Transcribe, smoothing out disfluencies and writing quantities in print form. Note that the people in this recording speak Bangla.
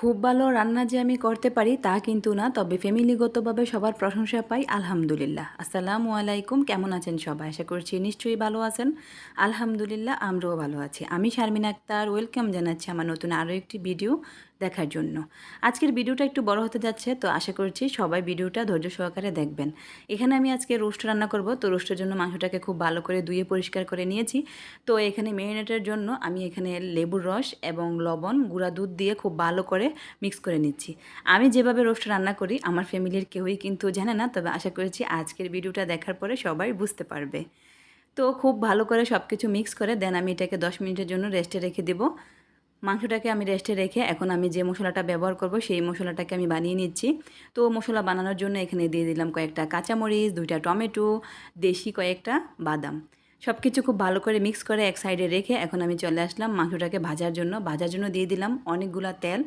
খুব ভালো রান্না যে আমি করতে পারি তা কিন্তু না, তবে ফ্যামিলিগতভাবে সবার প্রশংসা পাই আলহামদুলিল্লাহ। আসসালামু আলাইকুম, কেমন আছেন সবাই? আশা করছি নিশ্চয়ই ভালো আছেন। আলহামদুলিল্লাহ, আমরাও ভালো আছি। আমি শারমিন আক্তার, ওয়েলকাম জানাচ্ছি আমার নতুন আরও একটি ভিডিও দেখার জন্য। আজকের ভিডিওটা একটু বড় হতে যাচ্ছে, তো আশা করছি সবাই ভিডিওটা ধৈর্য সহকারে দেখবেন। এখানে আমি আজকে রোস্ট রান্না করব, তো রোস্টের জন্য মাংসটাকে খুব ভালো করে ধুয়ে পরিষ্কার করে নিয়েছি। তো এখানে ম্যারিনেটের জন্য আমি এখানে লেবুর রস এবং লবণ গুঁড়া দুধ দিয়ে খুব ভালো করে মিক্স করে নিচ্ছি। আমি যেভাবে রোস্ট রান্না করি আমার ফ্যামিলির কেউই কিন্তু জানে না, তবে আশা করছি আজকের ভিডিওটা দেখার পরে সবাই বুঝতে পারবে। তো খুব ভালো করে সব কিছু মিক্স করে দেন আমি এটাকে 10 মিনিটের জন্য রেস্টে রেখে দেব। মাংসটাকে আমি রেস্টে রেখে এখন আমি যে মশলাটা ব্যবহার করব সেই মশলাটাকে আমি বানিয়ে নিচ্ছি। তো মশলা বানানোর জন্য এখানে দিয়ে দিলাম কয়েকটা কাঁচামরিচ, 2টা টমেটো, দেশি কয়েকটা বাদাম। সব কিছু খুব ভালো করে মিক্স করে এক সাইডে রেখে এখন আমি চলে আসলাম মাংসটাকে ভাজার জন্য। ভাজার জন্য দিয়ে দিলাম অনেকগুলা তেল।